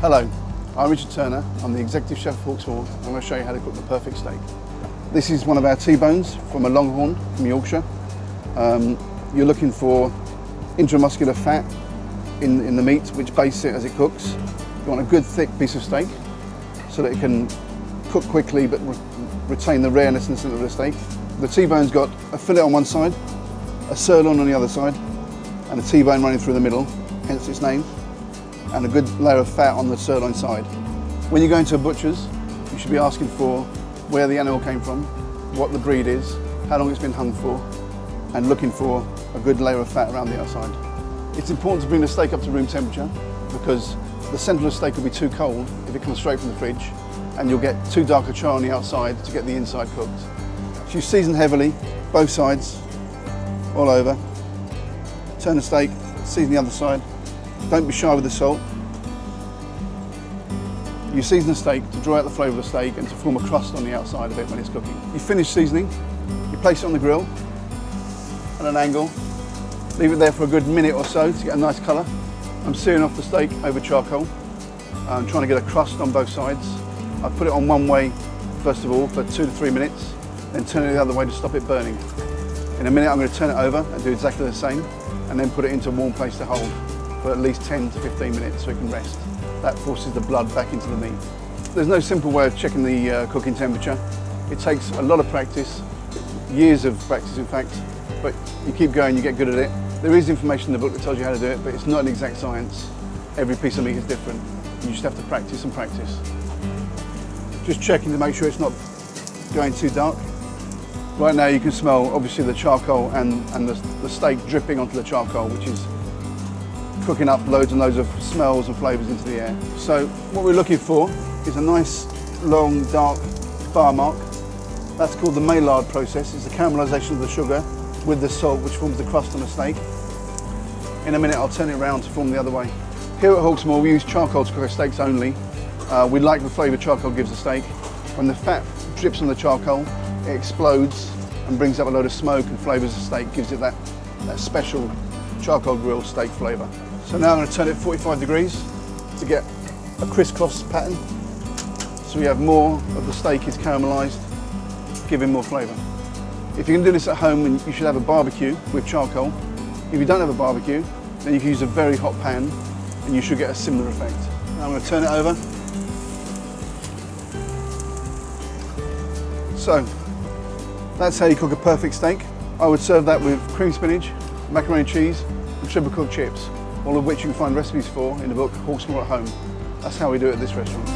Hello, I'm Richard Turner. I'm the executive chef of Hawksmoor. I'm going to show you how to cook the perfect steak. This is one of our T-bones from a Longhorn from Yorkshire. You're looking for intramuscular fat in the meat, which bastes it as it cooks. You want a good thick piece of steak so that it can cook quickly but retain the rareness and center of the steak. The T-bone's got a fillet on one side, a sirloin on the other side, and a T-bone running through the middle, hence its name, and a good layer of fat on the sirloin side. When you go into a butcher's, you should be asking for where the animal came from, what the breed is, how long it's been hung for, and looking for a good layer of fat around the outside. It's important to bring the steak up to room temperature because the centre of the steak will be too cold if it comes straight from the fridge, and you'll get too dark a char on the outside to get the inside cooked. So you season heavily, both sides, all over. Turn the steak, season the other side. Don't be shy with the salt. You season the steak to draw out the flavour of the steak and to form a crust on the outside of it when it's cooking. You finish seasoning, you place it on the grill at an angle, leave it there for a good minute or so to get a nice colour. I'm searing off the steak over charcoal. I'm trying to get a crust on both sides. I put it on one way first of all for 2 to 3 minutes, then turn it the other way to stop it burning. In a minute I'm going to turn it over and do exactly the same, and then put it into a warm place to hold for at least 10 to 15 minutes so it can rest. That forces the blood back into the meat. There's no simple way of checking the cooking temperature. It takes a lot of practice, years of practice in fact, but you keep going, you get good at it. There is information in the book that tells you how to do it, but it's not an exact science. Every piece of meat is different. You just have to practice and practice. Just checking to make sure it's not going too dark. Right now you can smell obviously the charcoal and the steak dripping onto the charcoal, which is cooking up loads and loads of smells and flavours into the air. So what we're looking for is a nice long dark bar mark. That's called the Maillard process. It's the caramelisation of the sugar with the salt which forms the crust on the steak. In a minute I'll turn it around to form the other way. Here at Hawksmoor we use charcoal to cook our steaks only. We like the flavour charcoal gives the steak. When the fat drips on the charcoal, it explodes and brings up a load of smoke and flavours the steak, gives it that special charcoal grilled steak flavour. So now I'm going to turn it 45 degrees to get a crisscross pattern. So we have more of the steak is caramelised, giving more flavour. If you can do this at home, then you should have a barbecue with charcoal. If you don't have a barbecue, then you can use a very hot pan and you should get a similar effect. Now I'm going to turn it over. So that's how you cook a perfect steak. I would serve that with cream spinach, macaroni and cheese, and triple cooked chips, all of which you can find recipes for in the book Hawksmoor at Home. That's how we do it at this restaurant.